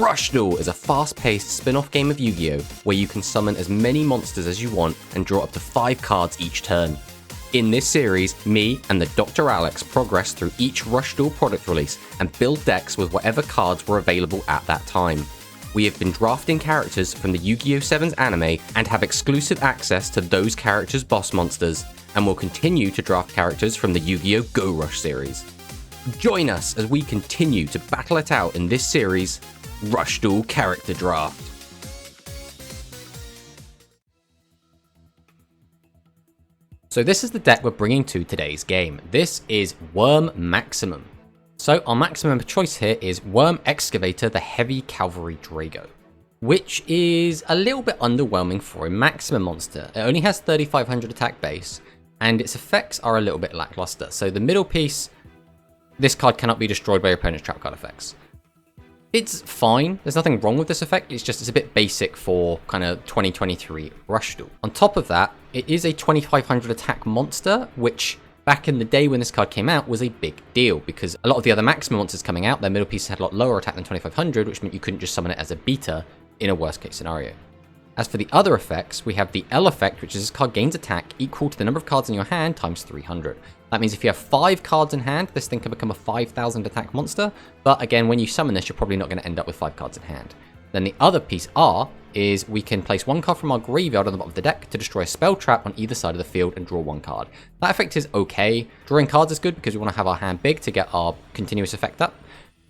Rush Duel is a fast-paced spin-off game of Yu-Gi-Oh! Where you can summon as many monsters as you want and draw up to 5 cards each turn. In this series, me and the TheDrAlex progress through each Rush Duel product release and build decks with whatever cards were available at that time. We have been drafting characters from the Yu-Gi-Oh! 7's anime and have exclusive access to those characters' boss monsters, and will continue to draft characters from the Yu-Gi-Oh! Go Rush series. Join us as we continue to battle it out in this series, Rush Duel Character Draft. So this is the deck we're bringing to today's game. This is Worm Maximum. So our maximum of choice here is Worm Excavator, the Heavy Cavalry Drago, which is a little bit underwhelming for a maximum monster. It only has 3500 attack base, and its effects are a little bit lackluster. So the middle piece, this card cannot be destroyed by your opponent's trap card effects. It's fine, there's nothing wrong with this effect, it's a bit basic for kind of 2023 Rush Duel. On top of that, it is a 2500 attack monster, which back in the day when this card came out was a big deal, because a lot of the other maximum monsters coming out, their middle pieces had a lot lower attack than 2500, which meant you couldn't just summon it as a beta in a worst case scenario. As for the other effects, we have the L effect, which is this card gains attack equal to the number of cards in your hand times 300. That means if you have 5 cards in hand, this thing can become a 5000 attack monster, but again, when you summon this, you're probably not going to end up with 5 cards in hand. Then the other piece R is we can place 1 card from our graveyard on the bottom of the deck to destroy a spell trap on either side of the field and draw 1 card. That effect is okay. Drawing cards is good because we want to have our hand big to get our continuous effect up.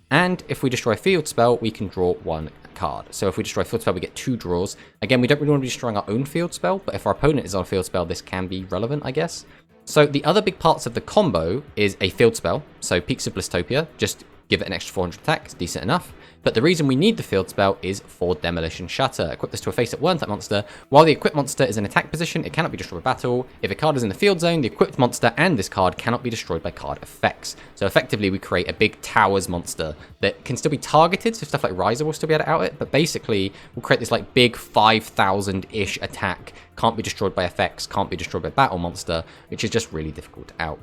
And if we destroy a field spell, we can draw 1 card. So if we destroy a field spell, we get 2 draws. Again, we don't really want to be destroying our own field spell, but if our opponent is on a field spell, this can be relevant, I guess. So the other big parts of the combo is a field spell. So Peaks of Blistopia, just give it an extra 400 attack, it's decent enough. But the reason we need the field spell is for Demolition Shatter. Equip this to a face-up worm type monster. While the equipped monster is in attack position, it cannot be destroyed by battle. If a card is in the field zone, the equipped monster and this card cannot be destroyed by card effects. So effectively, we create a big towers monster that can still be targeted, so stuff like Riser will still be able to out it, but basically, we'll create this like big 5000-ish attack, can't be destroyed by effects, can't be destroyed by battle monster, which is just really difficult to out.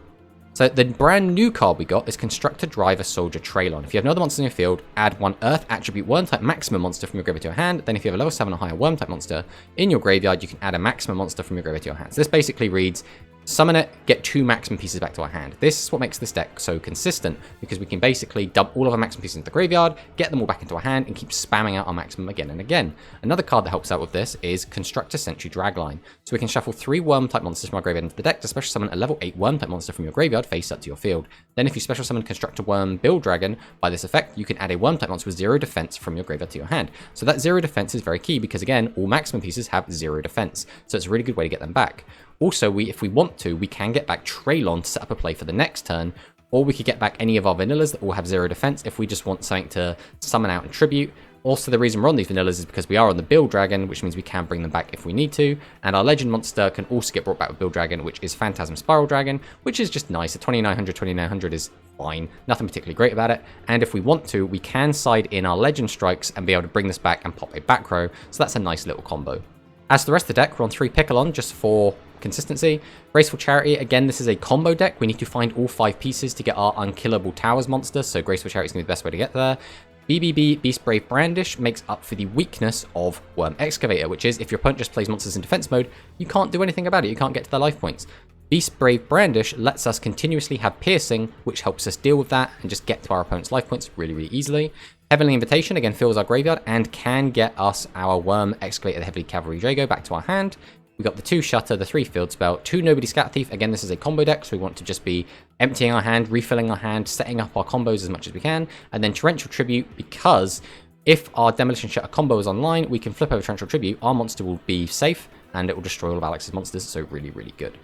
So the brand new card we got is Constructor Driver Soldier Traylon. If you have no other monsters in your field, add 1 Earth Attribute Worm type maximum monster from your graveyard to your hand. Then if you have a level 7 or higher Worm type monster in your graveyard, you can add a maximum monster from your graveyard to your hand. So this basically reads, summon it, get 2 maximum pieces back to our hand. This is what makes this deck so consistent, because we can basically dump all of our maximum pieces into the graveyard, get them all back into our hand, and keep spamming out our maximum again and again. Another card that helps out with this is Constructor Sentry Dragline. So we can shuffle 3 Worm type monsters from our graveyard into the deck to special summon a level 8 Worm type monster from your graveyard face up to your field. Then if you special summon Constructor Worm Build Dragon, by this effect, you can add a Worm type monster with 0 defense from your graveyard to your hand. So that 0 defense is very key, because again, all maximum pieces have 0 defense. So it's a really good way to get them back. Also, if we want to, we can get back Traylon to set up a play for the next turn, or we could get back any of our vanillas that all have 0 defense if we just want something to summon out and tribute. Also, the reason we're on these vanillas is because we are on the Build Dragon, which means we can bring them back if we need to, and our Legend monster can also get brought back with Build Dragon, which is Phantasm Spiral Dragon, which is just nice. A 2900 is fine, nothing particularly great about it, and if we want to, we can side in our Legend Strikes and be able to bring this back and pop a back row, so that's a nice little combo. As for the rest of the deck, we're on 3 Piccolon just for consistency. Graceful Charity, again, this is a combo deck. We need to find all 5 pieces to get our Unkillable Towers monster, so Graceful Charity is going to be the best way to get there. BBB, Beast Brave Brandish, makes up for the weakness of Worm Excavator, which is if your opponent just plays monsters in defense mode, you can't do anything about it, you can't get to their life points. Beast Brave Brandish lets us continuously have Piercing, which helps us deal with that and just get to our opponent's life points really, really easily. Heavenly Invitation, again, fills our graveyard and can get us our Worm Excavator, the Heavy Cavalry Drago, back to our hand. We got the 2 Shutter, the 3 Field Spell, 2 Nobody Scat Thief. Again, this is a combo deck, so we want to just be emptying our hand, refilling our hand, setting up our combos as much as we can, and then Torrential Tribute, because if our Demolition Shatter combo is online, we can flip over Torrential Tribute, our monster will be safe, and it will destroy all of Alex's monsters, so really, really good.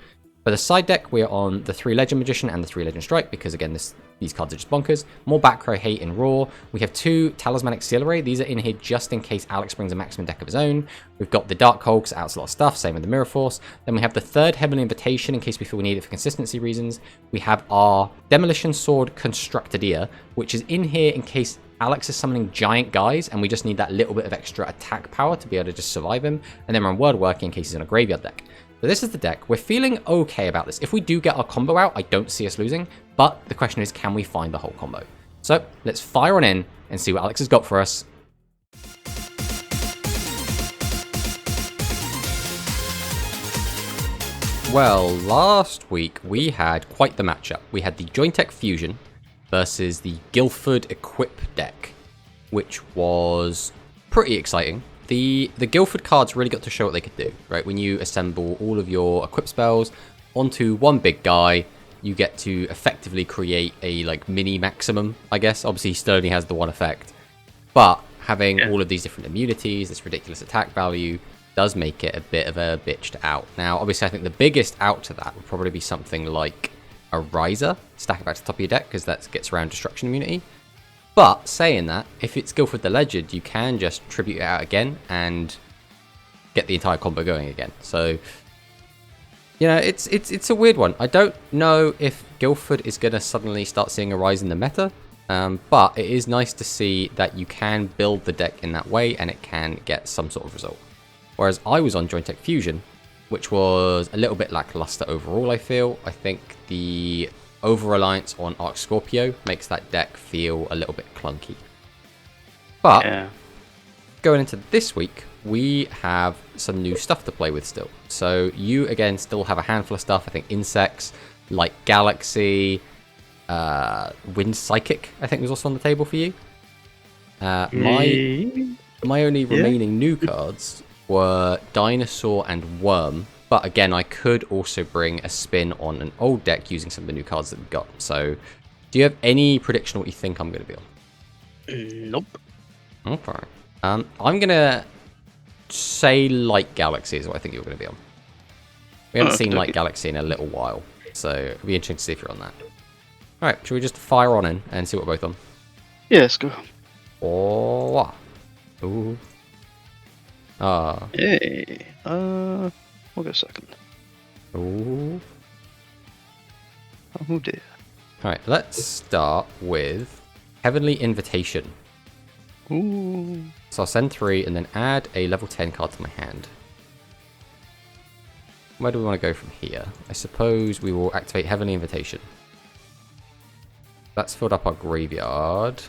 For the side deck, we're on the 3 Legend Magician and the 3 Legend Strike, because again, these cards are just bonkers. More back row hate in Raw. We have 2 Talismanic Seal Array. These are in here just in case Alex brings a maximum deck of his own. We've got the Dark Hole, because it outs a lot of stuff, same with the Mirror Force. Then we have the 3rd Heavenly Invitation, in case we feel we need it for consistency reasons. We have our Demolition Sword Constructed Ear, which is in here in case Alex is summoning giant guys, and we just need that little bit of extra attack power to be able to just survive him. And then we're on Word Working in case he's in a graveyard deck. So this is the deck. We're feeling okay about this. If we do get our combo out, I don't see us losing, but the question is, can we find the whole combo? So let's fire on in and see what Alex has got for us. Well, last week we had quite the matchup. We had the Jointech Fusion versus the Guildford Equip deck, which was pretty exciting. The Guildford cards really got to show what they could do, right? When you assemble all of your equip spells onto one big guy, you get to effectively create a like mini maximum, I guess. Obviously, he still only has the one effect, but having all of these different immunities, this ridiculous attack value, does make it a bit of a bitch to out. Now, obviously, I think the biggest out to that would probably be something like a Riser, stack it back to the top of your deck, because that gets around destruction immunity. But, saying that, if it's Guildford the Legend, you can just tribute it out again and get the entire combo going again. So, you know, it's a weird one. I don't know if Guildford is going to suddenly start seeing a rise in the meta, but it is nice to see that you can build the deck in that way and it can get some sort of result. Whereas I was on Jointech Fusion, which was a little bit lackluster overall, I feel. I think the over-reliance on Arc Scorpio makes that deck feel a little bit clunky. But going into this week, we have some new stuff to play with still. So you, again, still have a handful of stuff. I think Insects, Light Galaxy, Wind Psychic, I think was also on the table for you. My only remaining new cards were Dinosaur and Worm, but again, I could also bring a spin on an old deck using some of the new cards that we've got. So, do you have any prediction of what you think I'm going to be on? Nope. Okay. I'm going to say Light Galaxy is what I think you're going to be on. We haven't seen Light Galaxy in a little while, so it'll be interesting to see if you're on that. Alright, should we just fire on in and see what we're both on? Yeah, let's go. Oh, ooh. Hey, we'll go second. Ooh. Oh dear. Alright, let's start with Heavenly Invitation. Ooh. So I'll send 3 and then add a level 10 card to my hand. Where do we want to go from here? I suppose we will activate Heavenly Invitation. That's filled up our graveyard.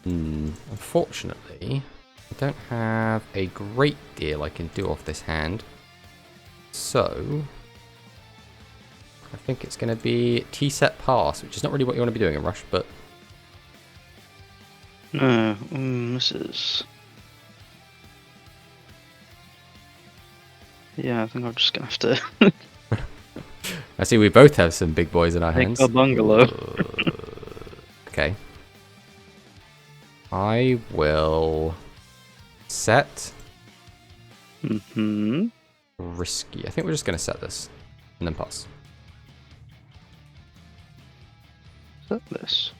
Unfortunately, I don't have a great deal I can do off this hand. So, I think it's going to be T-set pass, which is not really what you want to be doing in Rush, but... No, this is... Yeah, I think I'm just going to have to... I see we both have some big boys in our hands. Make a bungalow. Okay. I will set risky. I think we're just going to set this and then pass. Set this.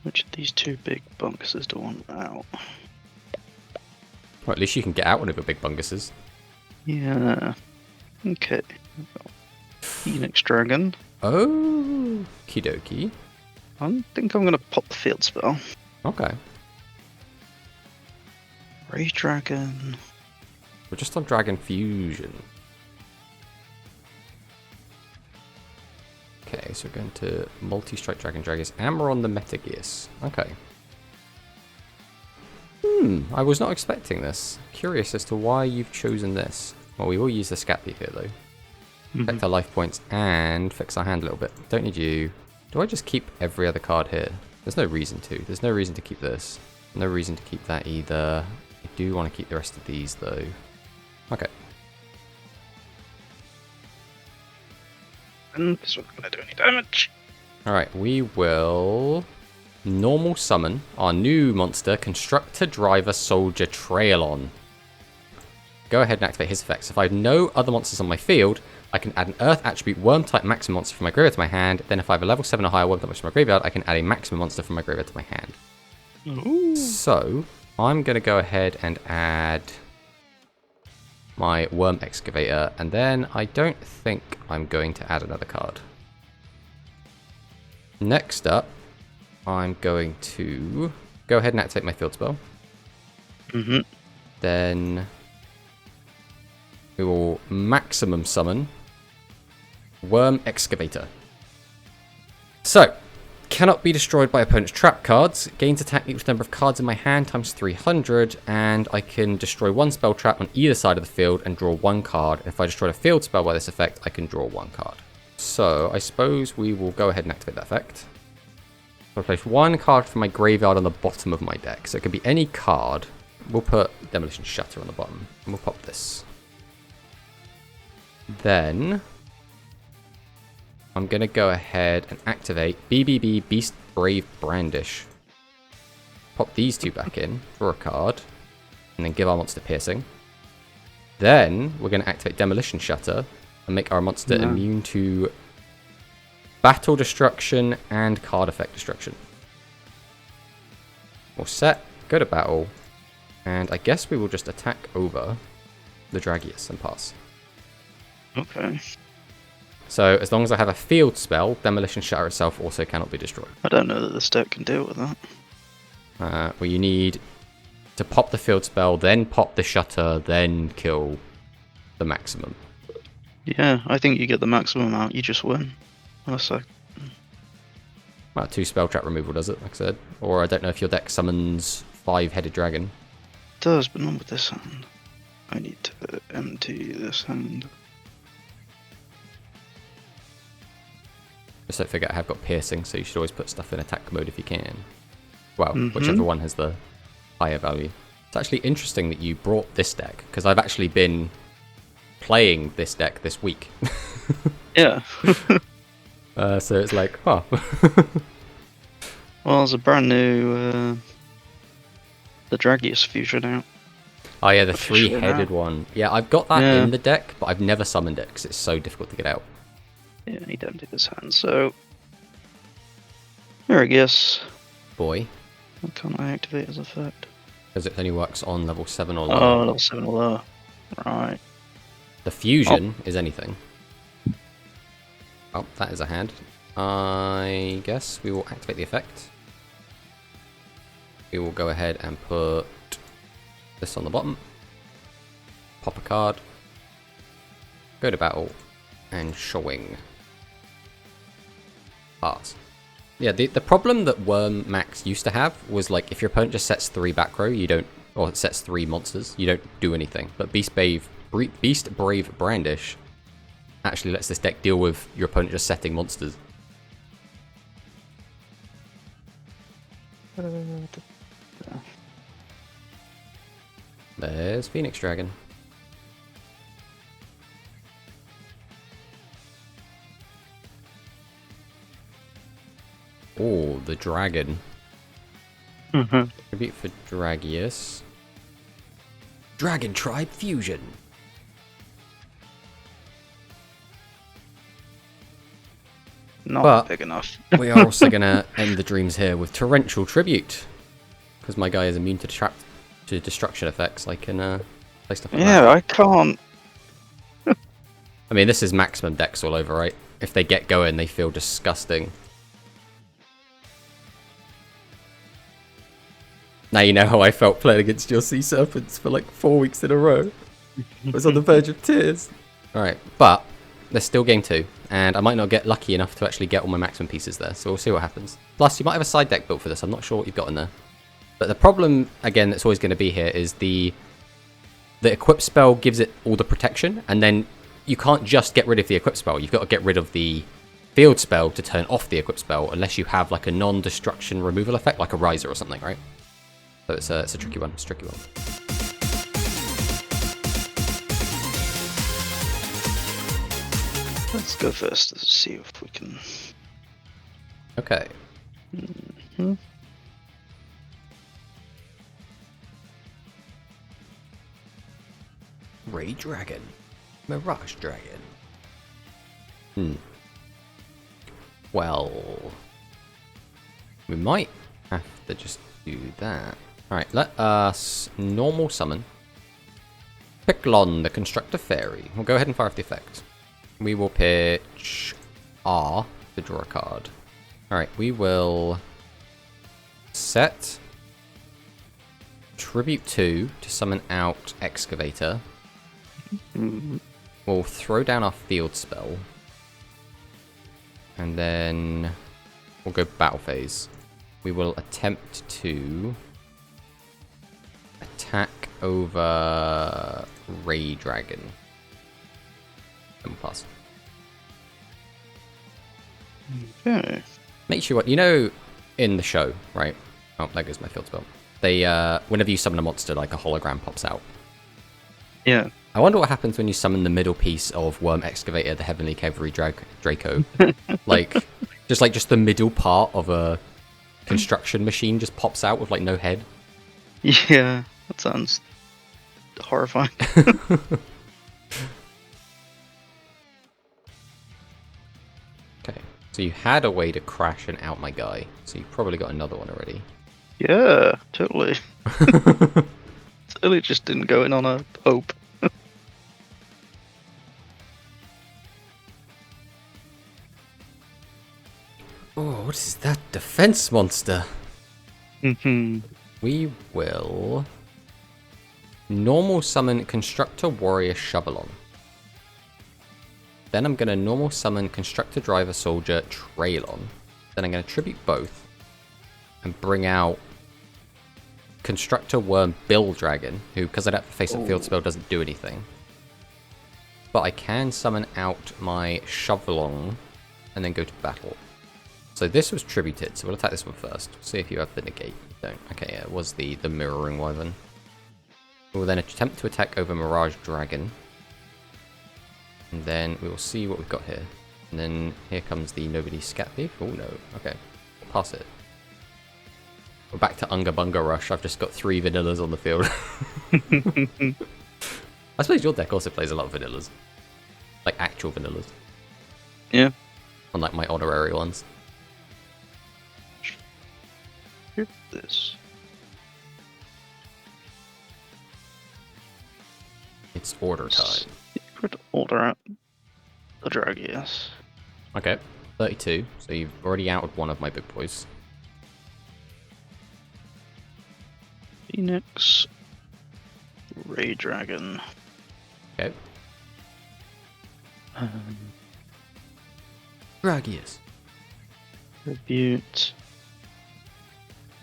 Which of these two big bunkuses do I want out? Well, at least you can get out one of your big bunguses. Yeah. Okay. Phoenix Dragon. Oh, kidoki. I think I'm going to pop the field spell. Okay. Ray Dragon. We're just on Dragon Fusion. Okay, so we're going to multi-strike Dragon Dragons, and we're on the Metagears. Okay. I was not expecting this. Curious as to why you've chosen this. Well, we will use the Scat Thief here, though. Affect our life points and fix our hand a little bit. Don't need you. Do I just keep every other card here? There's no reason to. There's no reason to keep this. No reason to keep that either. I do want to keep the rest of these, though. Okay. And this one's going to do any damage. Alright, we will normal summon our new monster, Constructor Driver Soldier Trailon. Go ahead and activate his effects. If I have no other monsters on my field, I can add an Earth attribute Worm type maximum monster from my graveyard to my hand. Then if I have a level 7 or higher Worm type monster from my graveyard, I can add a maximum monster from my graveyard to my hand. Ooh. So, I'm going to go ahead and add my Worm Excavator, and then I don't think I'm going to add another card. Next up, I'm going to go ahead and activate my field spell. Then we will maximum summon Worm Excavator. So, cannot be destroyed by opponent's trap cards. Gains attack equals the number of cards in my hand times 300, and I can destroy one spell trap on either side of the field and draw one card. If I destroy a field spell by this effect, I can draw one card. So I suppose we will go ahead and activate that effect. So I place one card from my graveyard on the bottom of my deck. So it can be any card. We'll put Demolition Shutter on the bottom, and we'll pop this. Then I'm going to go ahead and activate BBB Beast Brave Brandish. Pop these two back in, draw a card, and then give our monster piercing. Then we're going to activate Demolition Shutter and make our monster immune to battle destruction and card effect destruction. All set, go to battle, and I guess we will just attack over the Dragius and pass. Okay. So as long as I have a field spell, Demolition Shutter itself also cannot be destroyed. I don't know that this deck can deal with that. Well, you need to pop the field spell, then pop the shutter, then kill the maximum. Yeah, I think you get the maximum out, you just win. Unless I... Well, 2 spell trap removal does it, like I said. Or I don't know if your deck summons 5-headed dragon. It does, but not with this hand. I need to empty this hand. Just don't forget I have got piercing, so you should always put stuff in attack mode if you can. Well, whichever one has the higher value. It's actually interesting that you brought this deck, because I've actually been playing this deck this week. Yeah. So it's like, oh. Well, there's a brand new TheDrAlex fusion out. Oh yeah, the 3-headed one. Yeah, I've got that in the deck, but I've never summoned it because it's so difficult to get out. Yeah, I need to empty this hand, so... Here I guess. Boy. Why can't I activate as effect? Because it only works on level 7 or lower. Oh, level 7 or lower. Right. The fusion is anything. Oh, that is a hand. I guess we will activate the effect. We will go ahead and put this on the bottom. Pop a card. Go to battle. And showing. Pass. Yeah, the problem that Worm Max used to have was like if your opponent just sets 3 back row, you don't, or it sets 3 monsters, you don't do anything. But Beast Brave Brandish actually lets this deck deal with your opponent just setting monsters. There's Phoenix Dragon. Oh, the dragon. Tribute for Dragius. Dragon Tribe Fusion. Not big enough. We are also going to end the dreams here with Torrential Tribute. Because my guy is immune to destruction effects. I can play stuff like that. I can't. I mean, this is maximum decks all over, right? If they get going, they feel disgusting. Now you know how I felt playing against your Sea Serpents for like 4 weeks in a row. I was on the verge of tears. Alright, but there's still game 2, and I might not get lucky enough to actually get all my maximum pieces there, so we'll see what happens. Plus, you might have a side deck built for this, I'm not sure what you've got in there. But the problem, again, that's always going to be here is the equip spell gives it all the protection, and then you can't just get rid of the equip spell, you've got to get rid of the field spell to turn off the equip spell, unless you have like a non-destruction removal effect, like a Riser or something, right? So it's a tricky one. It's a tricky one. Let's go first. Let's see if we can. Okay. Ray Dragon. Mirage Dragon. Well, we might have to just do that. Alright, let us normal summon Picklon, the Constructor Fairy. We'll go ahead and fire off the effect. We will pitch R to draw a card. Alright, we will set Tribute 2 to summon out Excavator. We'll throw down our field spell. And then We'll go battle phase. We will attempt to attack over Ray Dragon. And we'll pass. Okay. Makes you what you know in the show, right? Oh, there goes my field spell. They whenever you summon a monster, like a hologram pops out. Yeah. I wonder what happens when you summon the middle piece of Worm Excavator, the Heavenly Cavalry Draco. just the middle part of a construction machine just pops out with like no head. Yeah, that sounds horrifying. Okay, so you had a way to crash and out my guy, so you've probably got another one already. Yeah, totally. Totally just didn't go in on a hope. Oh, what is that defense monster? Mm-hmm. We will normal summon Constructor Warrior Shovelon. Then I'm going to normal summon Constructor Driver Soldier Trailon. Then I'm going to tribute both and bring out Constructor Worm Bill Dragon, who, because I don't have to face a field spell, doesn't do anything. But I can summon out my Shovelon and then go to battle. So this was tributed, so we'll attack this one first. See if you have the negate. You don't. Okay, yeah, it was the Mirroring Wyvern. We'll then attempt to attack over Mirage Dragon. And then we will see what we've got here. And then here comes the Nobody Scat Thief. Oh no, okay. We'll pass it. We're back to Unga Bunga Rush. I've just got 3 vanillas on the field. I suppose your deck also plays a lot of vanillas. Like actual vanillas. Yeah. Unlike my honorary ones. Here's this. It's order time. Secret order out the Dragius. Okay, 32. So you've already outed one of my big boys. Phoenix. Ray Dragon. Okay. Dragius. Tribute.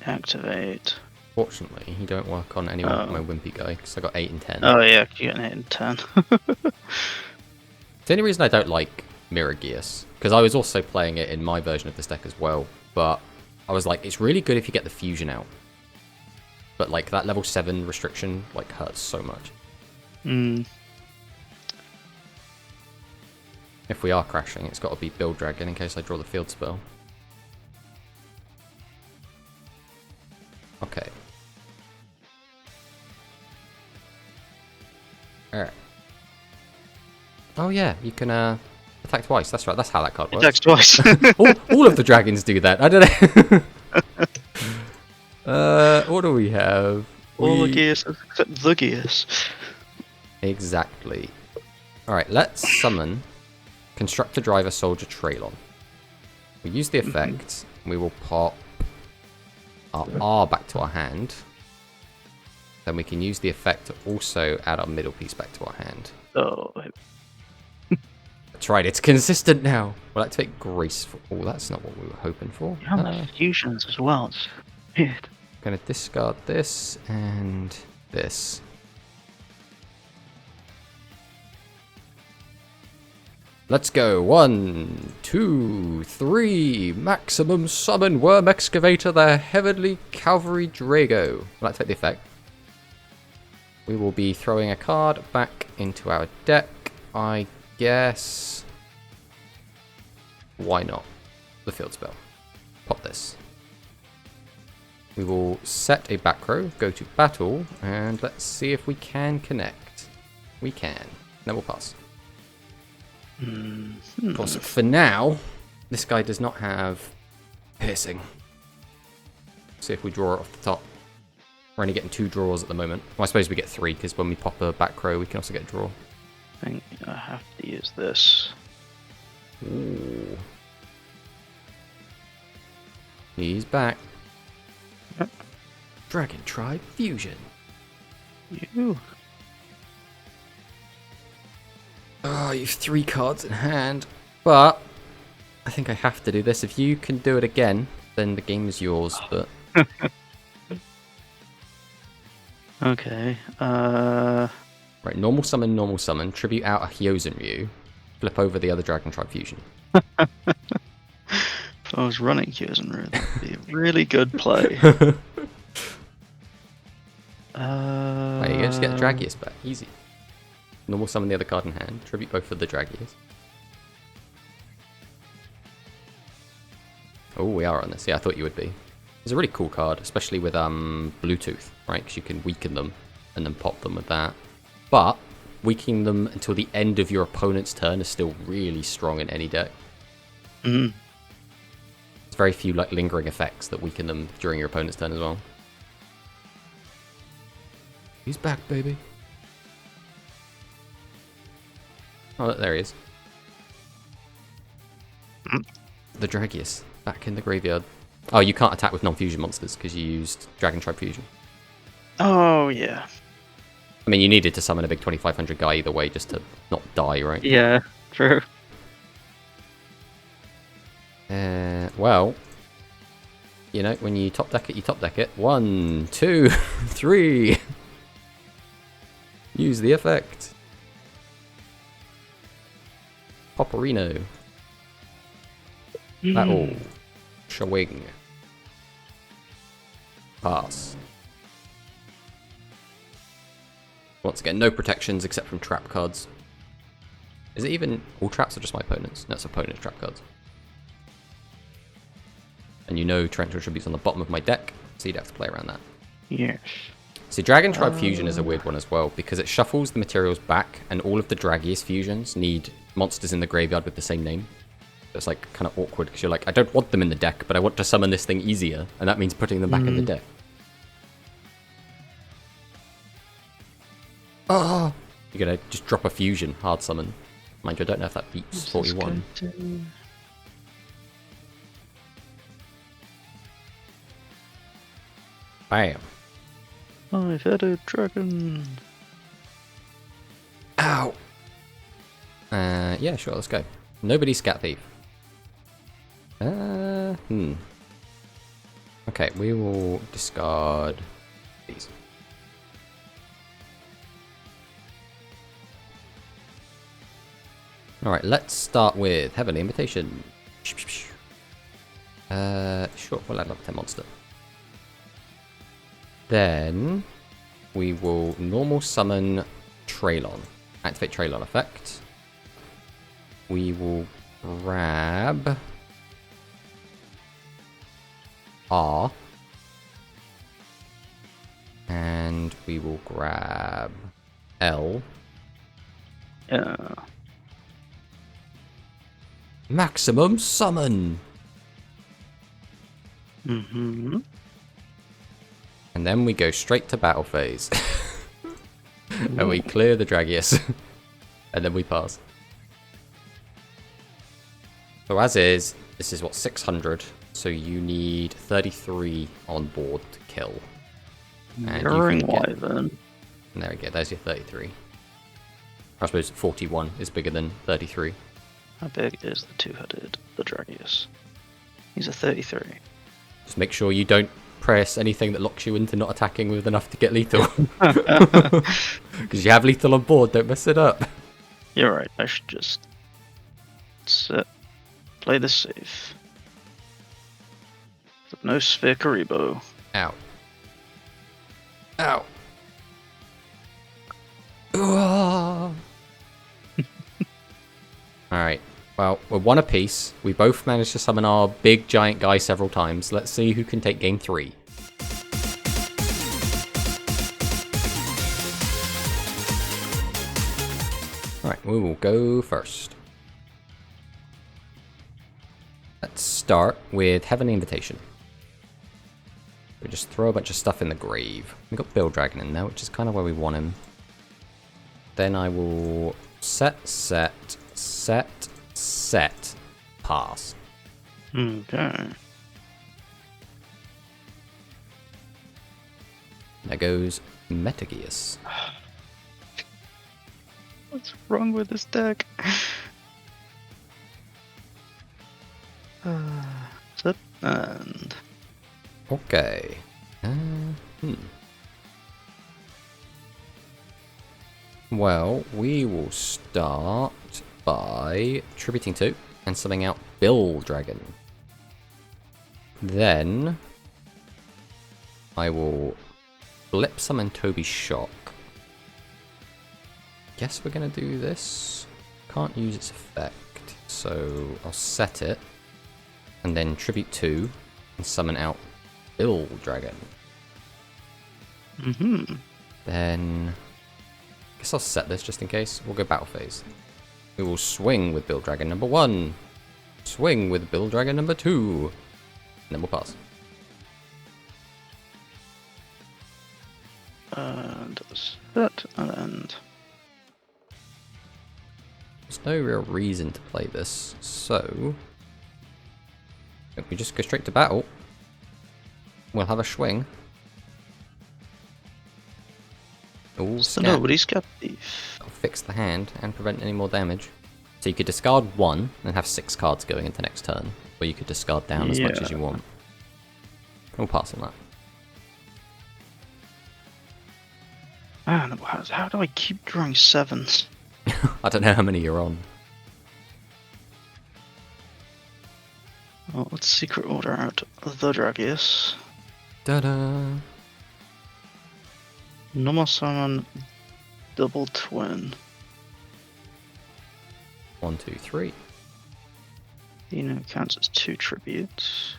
Activate. Fortunately, you don't work on anyone but my wimpy guy, because I got 8 and 10. Oh yeah, you get an 8 and 10. The only reason I don't like Mirror Gears, because I was also playing it in my version of this deck as well, but I was like, it's really good if you get the fusion out. But like that level 7 restriction like hurts so much. If we are crashing, it's got to be Bill Dragon in case I draw the field spell. Okay. Alright. Oh yeah, you can attack twice. That's right, that's how that card works. Attacks twice. all of the dragons do that. I don't know. What do we have? All the gears except the gears. Exactly. Alright, let's summon Constructor Driver Soldier Trailon. We use the effect. We will pop our R back to our hand. Then we can use the effect to also add our middle piece back to our hand. Oh. That's right, it's consistent now. We'll activate Graceful. Oh, that's not what we were hoping for. You have the fusions as well. It's weird. Gonna discard this and this. Let's go. 1, 2, 3. Maximum summon Worm Excavator, the Heavenly Cavalry Drago. We'll activate the effect. We will be throwing a card back into our deck. I guess. Why not? The field spell. Pop this. We will set a back row, go to battle, and let's see if we can connect. We can. Then we'll pass. Of course, for now, this guy does not have piercing. See if we draw it off the top. We're only getting 2 draws at the moment. Well, I suppose we get 3, because when we pop a back row, we can also get a draw. I think I have to use this. Ooh. He's back. Dragon Tribe Fusion. You. Oh, you have 3 cards in hand, but I think I have to do this. If you can do it again, then the game is yours, but... Okay, Right, normal summon, tribute out a Hyozenryu, flip over the other Dragon Tribe Fusion. If I was running Hyozenryu, that would be a really good play. There you go, just get the Dragius back, easy. Normal summon the other card in hand, tribute both of the Dragius. Oh, we are on this. Yeah, I thought you would be. It's a really cool card, especially with Bluetooth, right? Because you can weaken them and then pop them with that. But weakening them until the end of your opponent's turn is still really strong in any deck. Mm. There's very few like lingering effects that weaken them during your opponent's turn as well. He's back, baby. Oh, look, there he is. The Dragius, back in the graveyard. Oh, you can't attack with non-fusion monsters because you used Dragon Tribe Fusion. Oh, yeah. I mean, you needed to summon a big 2500 guy either way just to not die, right? Yeah, true. Well, you know, when you top deck it, you top deck it. 1, 2, 3. Use the effect. Poporino. Battle. Showing. Pass. Once again, no protections except from trap cards. Is it even... all traps are just my opponents? No, it's opponents' trap cards. And you know Torrential Tribute's on the bottom of my deck, so you'd have to play around that. Yes. See, Dragon Tribe Fusion is a weird one as well, because it shuffles the materials back, and all of the Dragius fusions need monsters in the graveyard with the same name. So it's like kind of awkward, because you're like, I don't want them in the deck, but I want to summon this thing easier, and that means putting them back in the deck. Oh! You're gonna just drop a fusion, hard summon. Mind you, I don't know if that beats 41. Bam. I've had a dragon. Ow! Yeah, sure, let's go. Nobody Scat Thief. Okay, we will discard these. Alright, let's start with Heavenly Invitation. Sure, we'll add level 10 monster. Then we will normal summon Traylon. Activate Traylon effect. We will grab R. And we will grab L. Yeah. Maximum summon! Mm-hmm. And then we go straight to battle phase. And we clear the Dragius. And then we pass. So as is, this is what, 600. So you need 33 on board to kill. And Mirroring Wyvern. And there we go, there's your 33. I suppose 41 is bigger than 33. How big is the two-headed, the Dragius? He's a 33. Just make sure you don't press anything that locks you into not attacking with enough to get lethal. Because you have lethal on board, don't mess it up. You're right, I should just play this safe. No Sphere Karibo. Ow. Ow. Alright, well, we're one apiece. We both managed to summon our big giant guy several times. Let's see who can take game 3. Alright, we will go first. Let's start with Heavenly Invitation. We just throw a bunch of stuff in the grave. We've got Bill Dragon in there, which is kind of where we want him. Then I will set, pass. Okay. There goes Metageus. What's wrong with this deck? Set and Okay. Well, we will start by tributing to and summing out Bill Dragon. Then I will flip summon Toby Shock. Guess we're gonna do this. Can't use its effect, so I'll set it and then tribute 2 and summon out Bill Dragon. Then I guess I'll set this just in case. We'll go battle phase. We will swing with Bill Dragon number 1. Swing with Bill Dragon number 2. And then we'll pass. And set and end. There's no real reason to play this, so if we just go straight to battle, we'll have a swing. Oh, So nobody's got beef. That'll fix the hand and prevent any more damage. So you could discard 1 and have 6 cards going into next turn, or you could discard down as much as you want. We'll pass on that. Man, how do I keep drawing 7s? I don't know how many you're on. Well, let's secret order out TheDrAlex. Da-da! Normal summon double twin. 1, 2, 3. Counts as 2 tributes.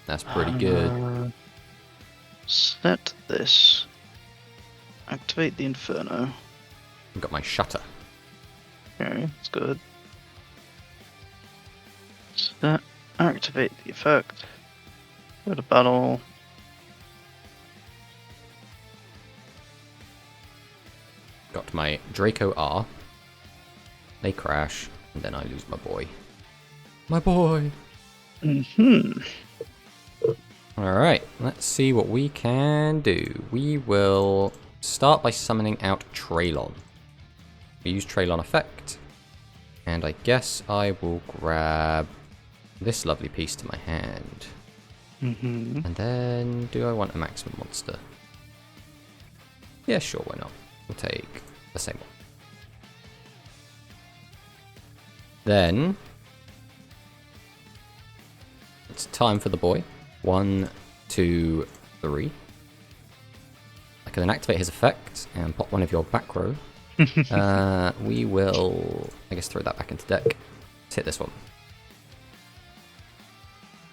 That's pretty good. Set this. Activate the Inferno. I've got my shutter. Okay, that's good. Set. Activate the effect. Go to battle. Got my Draco R. They crash, and then I lose my boy. My boy! Alright, let's see what we can do. We will start by summoning out Traylon. We use Traylon effect, and I guess I will grab this lovely piece to my hand. And then, do I want a maximum monster? Yeah, sure, why not? We'll take the same one. Then, it's time for the boy. 1, 2, 3. I can then activate his effect and pop one of your back row. We will, I guess, throw that back into deck. Let's hit this one.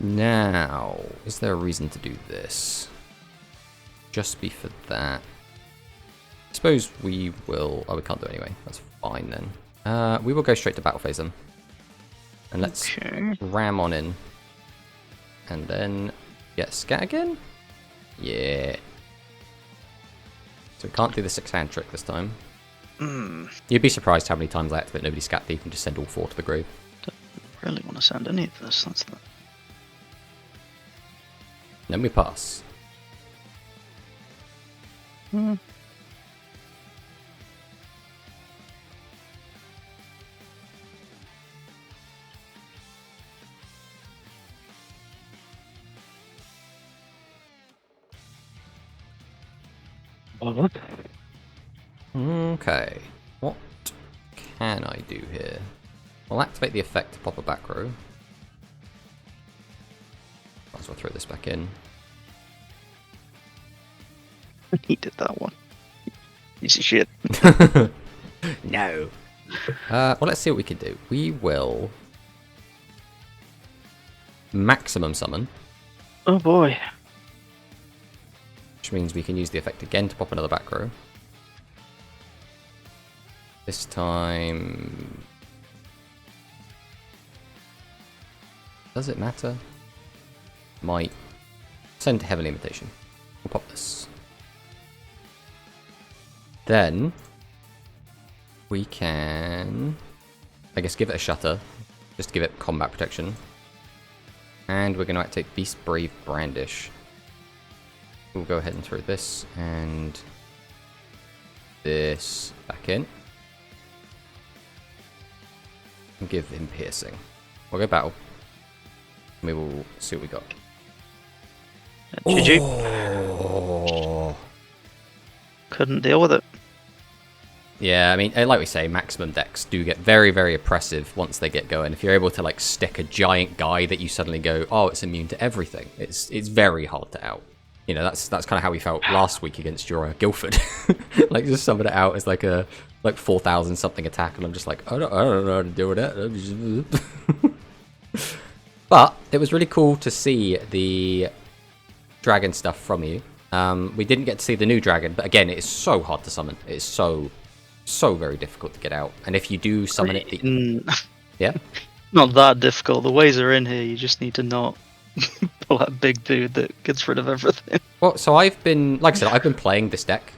Now, is there a reason to do this? Just be for that. I suppose we will... Oh, we can't do it anyway. That's fine then. We will go straight to battle phase then. And let's ram on in. And then get scat again? Yeah. So we can't do the 6-hand trick this time. You'd be surprised how many times I activate Nobody Scat Thief and just send all 4 to the grave. Don't really want to send any of this, that's the... Then we pass. Okay. What can I do here? I'll activate the effect to pop a back row. Might as well throw this back in. He did that one. Piece of shit. No. Well, let's see what we can do. We will maximum summon. Oh boy. Which means we can use the effect again to pop another back row. This time... Does it matter? Might. Send Heavenly Invitation. We'll pop this. Then we can, I guess, give it a shutter, just to give it combat protection. And we're going to activate Beast Brave Brandish. We'll go ahead and throw this and this back in. and give him piercing. We'll go battle. Maybe we'll see what we got. GG. Oh. Couldn't deal with it. Yeah, I mean, like we say, maximum decks do get very, very oppressive once they get going. If you're able to like stick a giant guy that you suddenly go, oh, it's immune to everything. It's very hard to out. You know, that's kind of how we felt last week against your Guildford. Like just summon it out as like a 4,000 something attack, and I'm just like, I don't know how to deal with that. But it was really cool to see the dragon stuff from you. We didn't get to see the new dragon, but again, it is so hard to summon. It is so very difficult to get out. And if you do summon it, yeah, not that difficult. The ways are in here. You just need to not pull that big dude that gets rid of everything. Well, so I've been, like I said, I've been playing this deck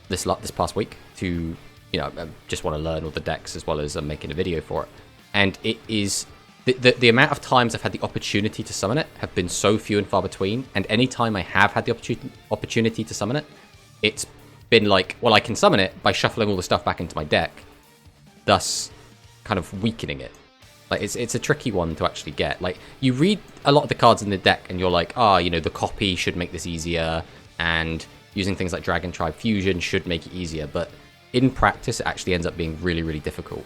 this past week to, you know, just want to learn all the decks as well as making a video for it. And it is the amount of times I've had the opportunity to summon it have been so few and far between. And any time I have had the opportunity to summon it, it's been like, well, I can summon it by shuffling all the stuff back into my deck, thus kind of weakening it. Like, it's a tricky one to actually get. Like, you read a lot of the cards in the deck and you're like, you know, the copy should make this easier, and using things like Dragon Tribe Fusion should make it easier, but in practice, it actually ends up being really, really difficult.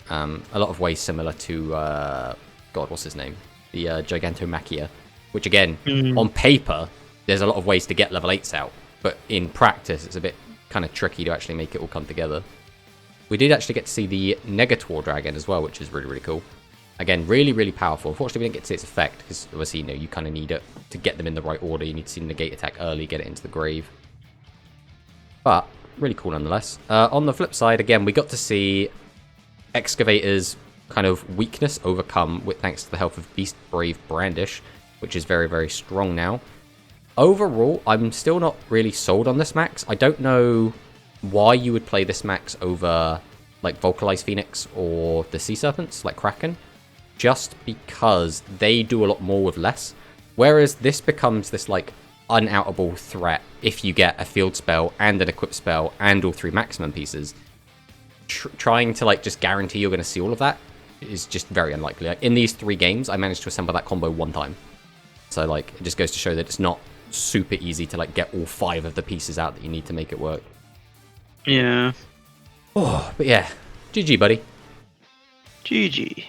A lot of ways similar to, God, what's his name? The Gigantomachia, which again, on paper, there's a lot of ways to get level 8s out, but in practice, it's a bit kind of tricky to actually make it all come together. We did actually get to see the Negator Dragon as well, which is really, really cool. Again, really, really powerful. Unfortunately, we didn't get to see its effect, because obviously, you know, you kind of need it to get them in the right order. You need to see the negate attack early, get it into the grave. But, really cool nonetheless. On the flip side, again, we got to see Excavator's kind of weakness overcome thanks to the help of Beast Brave Brandish, which is very, very strong now. Overall, I'm still not really sold on this max. I don't know why you would play this max over like Vocalized Phoenix or the Sea Serpents, like Kraken, just because they do a lot more with less. Whereas this becomes this like unoutable threat if you get a field spell and an equip spell and all 3 maximum pieces. Trying to like just guarantee you're going to see all of that is just very unlikely. Like, in these 3 games, I managed to assemble that combo 1 time. So like, it just goes to show that it's not super easy to like get all 5 of the pieces out that you need to make it work. Yeah. Oh, but yeah, GG, buddy. GG.